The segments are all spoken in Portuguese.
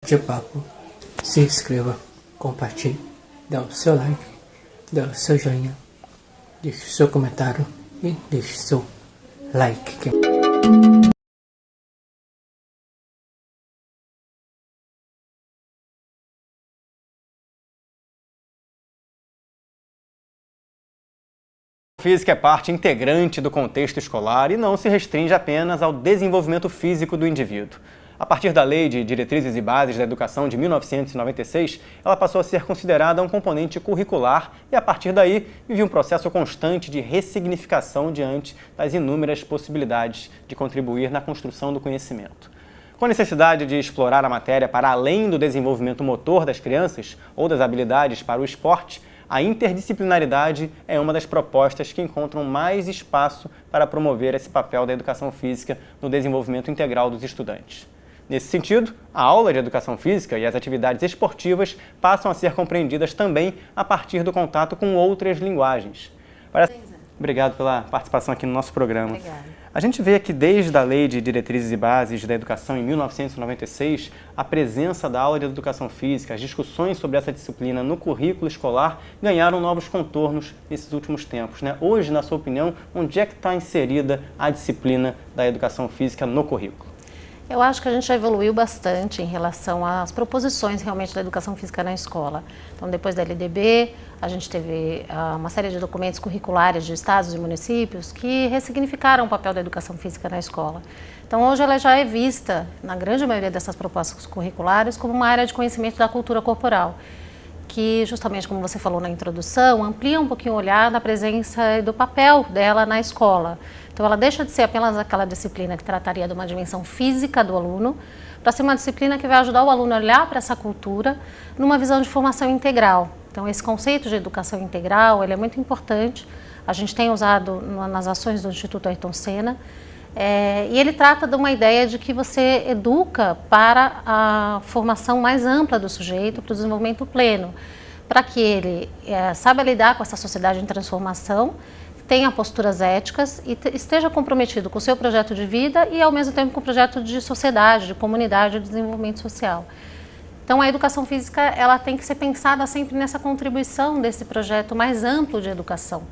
de papo. Se inscreva, compartilhe, dá o seu like, dá o seu joinha, deixe o seu comentário e deixe o seu like. Física é parte integrante do contexto escolar e não se restringe apenas ao desenvolvimento físico do indivíduo. A partir da Lei de Diretrizes e Bases da Educação de 1996, ela passou a ser considerada um componente curricular e, a partir daí, vive um processo constante de ressignificação diante das inúmeras possibilidades de contribuir na construção do conhecimento. Com a necessidade de explorar a matéria para além do desenvolvimento motor das crianças ou das habilidades para o esporte, a interdisciplinaridade é uma das propostas que encontram mais espaço para promover esse papel da educação física no desenvolvimento integral dos estudantes. Nesse sentido, a aula de educação física e as atividades esportivas passam a ser compreendidas também a partir do contato com outras linguagens. Obrigado pela participação aqui no nosso programa. Obrigada. A gente vê que desde a Lei de Diretrizes e Bases da Educação em 1996, a presença da aula de educação física, as discussões sobre essa disciplina no currículo escolar ganharam novos contornos nesses últimos tempos, né? Hoje, na sua opinião, onde é que está inserida a disciplina da educação física no currículo? Eu acho que a gente já evoluiu bastante em relação às proposições realmente da educação física na escola. Então, depois da LDB, a gente teve uma série de documentos curriculares de estados e municípios que ressignificaram o papel da educação física na escola. Então, hoje ela já é vista, na grande maioria dessas propostas curriculares, como uma área de conhecimento da cultura corporal, que justamente, como você falou na introdução, amplia um pouquinho o olhar da presença e do papel dela na escola. Então, ela deixa de ser apenas aquela disciplina que trataria de uma dimensão física do aluno, para ser uma disciplina que vai ajudar o aluno a olhar para essa cultura numa visão de formação integral. Então, esse conceito de educação integral, ele é muito importante. A gente tem usado nas ações do Instituto Ayrton Senna, e ele trata de uma ideia de que você educa para a formação mais ampla do sujeito, para o desenvolvimento pleno, para que ele saiba lidar com essa sociedade em transformação, tenha posturas éticas e esteja comprometido com o seu projeto de vida e, ao mesmo tempo, com o projeto de sociedade, de comunidade, de desenvolvimento social. Então, a educação física ela tem que ser pensada sempre nessa contribuição desse projeto mais amplo de educação.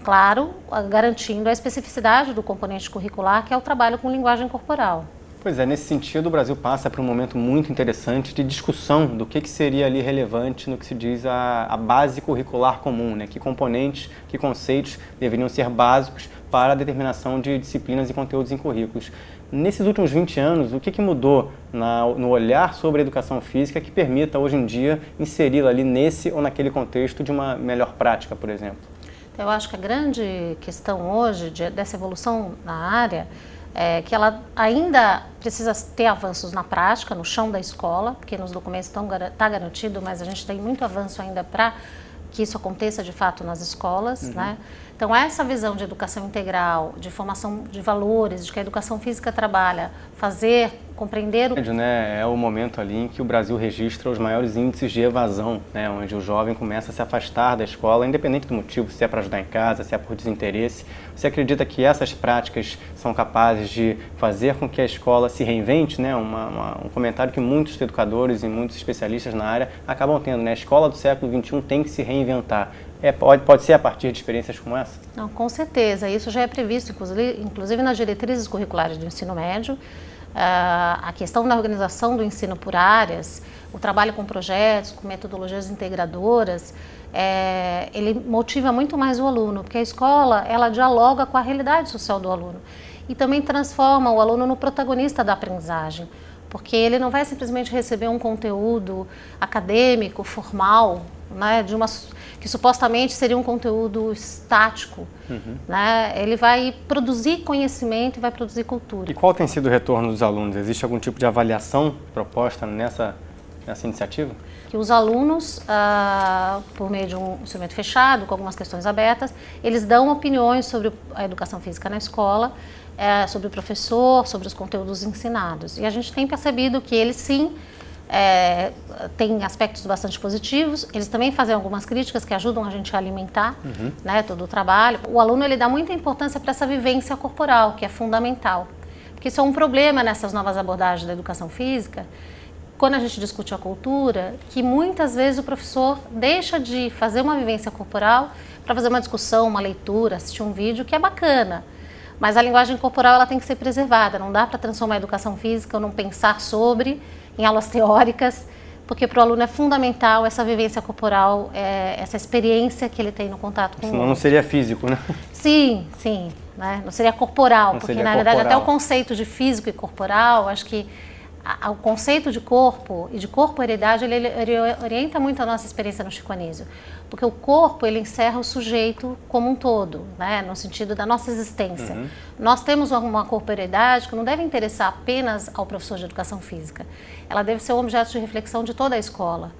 Claro, garantindo a especificidade do componente curricular, que é o trabalho com linguagem corporal. Pois é, nesse sentido, o Brasil passa por um momento muito interessante de discussão do que seria ali relevante no que se diz a base curricular comum, né? Que componentes, que conceitos deveriam ser básicos para a determinação de disciplinas e conteúdos em currículos. Nesses últimos 20 anos, o que mudou no olhar sobre a educação física que permita, hoje em dia, inseri-la ali nesse ou naquele contexto de uma melhor prática, por exemplo? Eu acho que a grande questão hoje dessa evolução na área que ela ainda precisa ter avanços na prática, no chão da escola, porque nos documentos está garantido, mas a gente tem muito avanço ainda para que isso aconteça de fato nas escolas, né? Então, essa visão de educação integral, de formação de valores, de que a educação física trabalha, fazer, compreender o... É o momento ali em que o Brasil registra os maiores índices de evasão, né? Onde o jovem começa a se afastar da escola, independente do motivo, se é para ajudar em casa, se é por desinteresse. Você acredita que essas práticas são capazes de fazer com que a escola se reinvente, né? Um comentário que muitos educadores e muitos especialistas na área acabam tendo, né? A escola do século XXI tem que se reinventar. Pode ser a partir de experiências como essa? Não, com certeza. Isso já é previsto, inclusive nas diretrizes curriculares do ensino médio. A questão da organização do ensino por áreas, o trabalho com projetos, com metodologias integradoras, ele motiva muito mais o aluno, porque a escola ela dialoga com a realidade social do aluno e também transforma o aluno no protagonista da aprendizagem, porque ele não vai simplesmente receber um conteúdo acadêmico, formal, né, que supostamente seria um conteúdo estático, né? Ele vai produzir conhecimento e vai produzir cultura. E qual tem sido o retorno dos alunos? Existe algum tipo de avaliação proposta nessa iniciativa? Que os alunos, por meio de um instrumento fechado, com algumas questões abertas, eles dão opiniões sobre a educação física na escola, sobre o professor, sobre os conteúdos ensinados. E a gente tem percebido que eles sim tem aspectos bastante positivos, eles também fazem algumas críticas que ajudam a gente a alimentar né, todo o trabalho. O aluno ele dá muita importância para essa vivência corporal, que é fundamental, porque isso é um problema nessas novas abordagens da educação física, quando a gente discute a cultura, que muitas vezes o professor deixa de fazer uma vivência corporal para fazer uma discussão, uma leitura, assistir um vídeo, que é bacana. Mas a linguagem corporal ela tem que ser preservada, não dá para transformar a educação física ou não pensar sobre em aulas teóricas, porque para o aluno é fundamental essa vivência corporal, essa experiência que ele tem no contato com o outro. Senão não seria físico, né? Sim, sim, né? Não seria corporal, porque na verdade até o conceito de físico e corporal, acho que o conceito de corpo e de corporeidade, ele orienta muito a nossa experiência no Chico Anísio, porque o corpo, ele encerra o sujeito como um todo, né, no sentido da nossa existência. Nós temos uma corporeidade que não deve interessar apenas ao professor de educação física, ela deve ser um objeto de reflexão de toda a escola,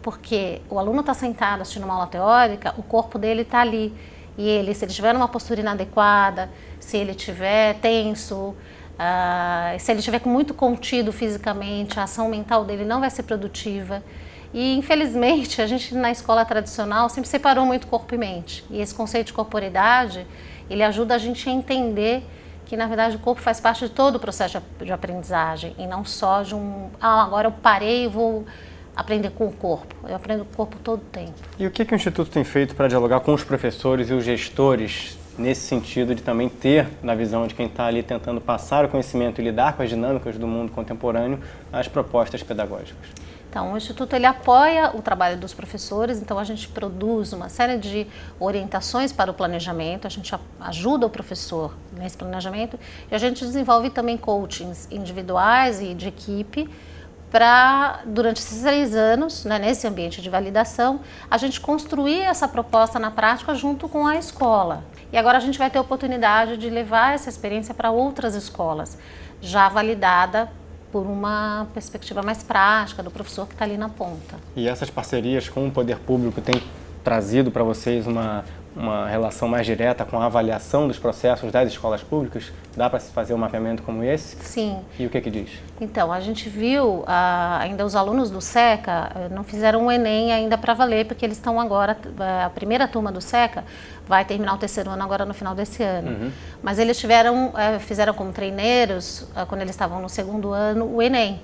porque o aluno está sentado assistindo uma aula teórica, o corpo dele está ali, e ele, se ele estiver numa postura inadequada, se ele estiver tenso, se ele estiver muito contido fisicamente, a ação mental dele não vai ser produtiva. E, infelizmente, a gente na escola tradicional sempre separou muito corpo e mente. E esse conceito de corporeidade, ele ajuda a gente a entender que, na verdade, o corpo faz parte de todo o processo de aprendizagem e não só de agora eu parei e vou aprender com o corpo. Eu aprendo com o corpo todo o tempo. E o que o Instituto tem feito para dialogar com os professores e os gestores nesse sentido de também ter, na visão de quem está ali tentando passar o conhecimento e lidar com as dinâmicas do mundo contemporâneo, as propostas pedagógicas? Então, o Instituto ele apoia o trabalho dos professores, então a gente produz uma série de orientações para o planejamento, a gente ajuda o professor nesse planejamento e a gente desenvolve também coachings individuais e de equipe para, durante esses 3 anos, né, nesse ambiente de validação, a gente construir essa proposta na prática junto com a escola. E agora a gente vai ter a oportunidade de levar essa experiência para outras escolas, já validada por uma perspectiva mais prática do professor que está ali na ponta. E essas parcerias com o poder público têm trazido para vocês uma relação mais direta com a avaliação dos processos das escolas públicas? Dá para se fazer um mapeamento como esse? Sim. E o que diz? Então, a gente viu, ainda os alunos do SECA não fizeram o Enem ainda para valer, porque eles estão agora, a primeira turma do SECA vai terminar o 3º ano agora no final desse ano. Mas eles fizeram como treineiros, quando eles estavam no 2º ano, o Enem.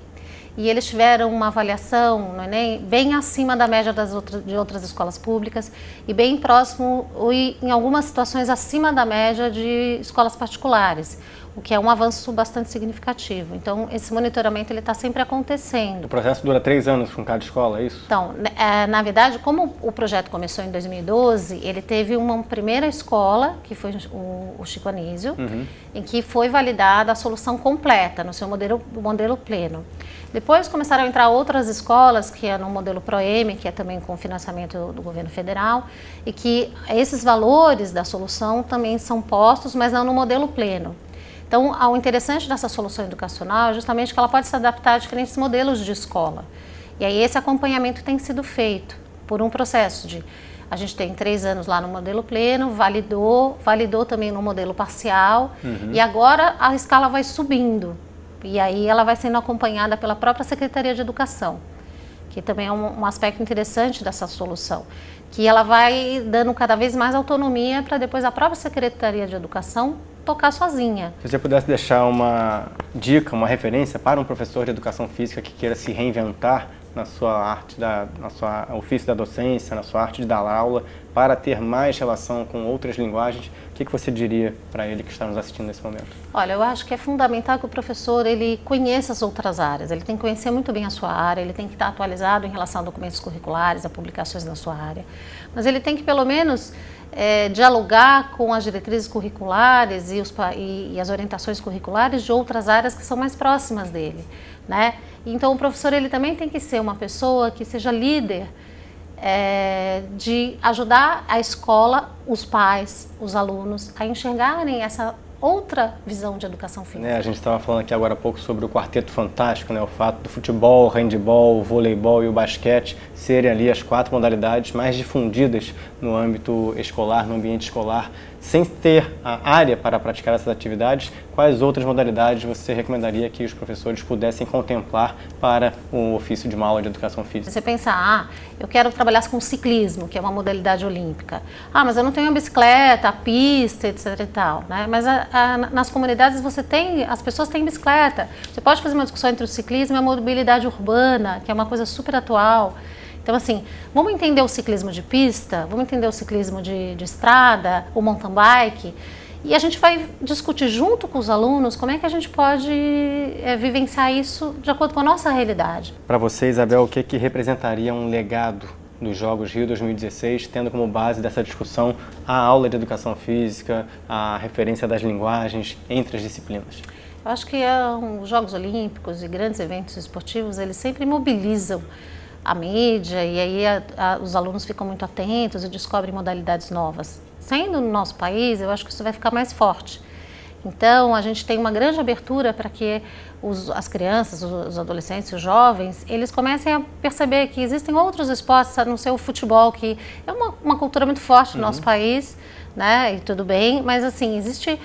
E eles tiveram uma avaliação no Enem bem acima da média de outras escolas públicas e bem próximo, e em algumas situações acima da média de escolas particulares, o que é um avanço bastante significativo. Então, esse monitoramento está sempre acontecendo. O processo dura 3 anos com cada escola, é isso? Então, na verdade, como o projeto começou em 2012, ele teve uma primeira escola, que foi o Chico Anísio, em que foi validada a solução completa, no seu modelo pleno. Depois começaram a entrar outras escolas, que é no modelo ProM, que é também com financiamento do governo federal, e que esses valores da solução também são postos, mas não no modelo pleno. Então, o interessante dessa solução educacional é justamente que ela pode se adaptar a diferentes modelos de escola. E aí esse acompanhamento tem sido feito por um processo de... A gente tem 3 anos lá no modelo pleno, validou também no modelo parcial, e agora a escala vai subindo. E aí ela vai sendo acompanhada pela própria Secretaria de Educação, que também é um aspecto interessante dessa solução, que ela vai dando cada vez mais autonomia para depois a própria Secretaria de Educação tocar sozinha. Se você pudesse deixar uma dica, uma referência para um professor de educação física que queira se reinventar na sua arte, na sua ofício da docência, na sua arte de dar aula, para ter mais relação com outras linguagens, o que você diria para ele que está nos assistindo nesse momento? Olha, eu acho que é fundamental que o professor ele conheça as outras áreas, ele tem que conhecer muito bem a sua área, ele tem que estar atualizado em relação a documentos curriculares, a publicações na sua área, mas ele tem que pelo menos dialogar com as diretrizes curriculares e as orientações curriculares de outras áreas que são mais próximas dele, né? Então o professor ele também tem que ser uma pessoa que seja líder de ajudar a escola, os pais, os alunos a enxergarem essa outra visão de educação física. A gente estava falando aqui agora há pouco sobre o quarteto fantástico, o fato do futebol, o handebol, o voleibol e o basquete serem ali as 4 modalidades mais difundidas no âmbito escolar, no ambiente escolar. Sem ter a área para praticar essas atividades, quais outras modalidades você recomendaria que os professores pudessem contemplar para o ofício de uma aula de educação física? Você pensa, eu quero trabalhar com ciclismo, que é uma modalidade olímpica. Mas eu não tenho a bicicleta, a pista, etc e tal, né? Mas nas comunidades as pessoas têm bicicleta. Você pode fazer uma discussão entre o ciclismo e a mobilidade urbana, que é uma coisa super atual. Então, assim, vamos entender o ciclismo de pista, vamos entender o ciclismo de estrada, o mountain bike, e a gente vai discutir junto com os alunos como é que a gente pode vivenciar isso de acordo com a nossa realidade. Para você, Isabel, o que representaria um legado dos Jogos Rio 2016, tendo como base dessa discussão a aula de educação física, a referência das linguagens entre as disciplinas? Eu acho que os Jogos Olímpicos e grandes eventos esportivos, eles sempre mobilizam a mídia e aí os alunos ficam muito atentos e descobrem modalidades novas. Sendo no nosso país, eu acho que isso vai ficar mais forte. Então, a gente tem uma grande abertura para que as crianças, os adolescentes, os jovens, eles comecem a perceber que existem outros esportes, a não ser o futebol, que é uma cultura muito forte no nosso país, né? E tudo bem, mas assim, existe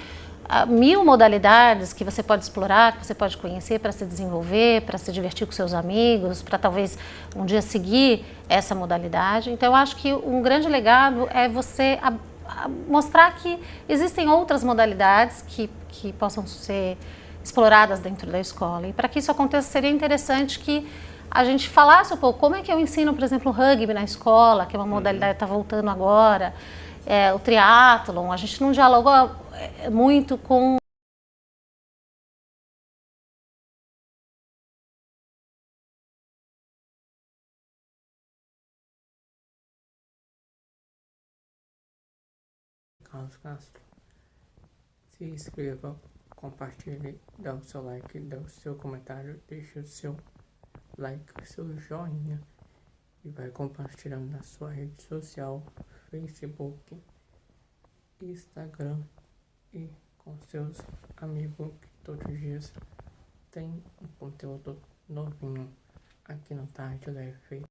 1000 modalidades que você pode explorar, que você pode conhecer para se desenvolver, para se divertir com seus amigos, para talvez um dia seguir essa modalidade. Então, eu acho que um grande legado é você mostrar que existem outras modalidades que possam ser exploradas dentro da escola. E para que isso aconteça, seria interessante que a gente falasse um pouco como é que eu ensino, por exemplo, o rugby na escola, que é uma modalidade que está voltando agora, o triatlon. A gente não dialogou muito com Carlos Castro. Se inscreva, compartilhe, dá o seu like, dá o seu comentário, deixa o seu like, o seu joinha e vai compartilhando na sua rede social, Facebook, Instagram e com seus amigos que todos os dias tem um conteúdo novinho aqui no Tarde Leve.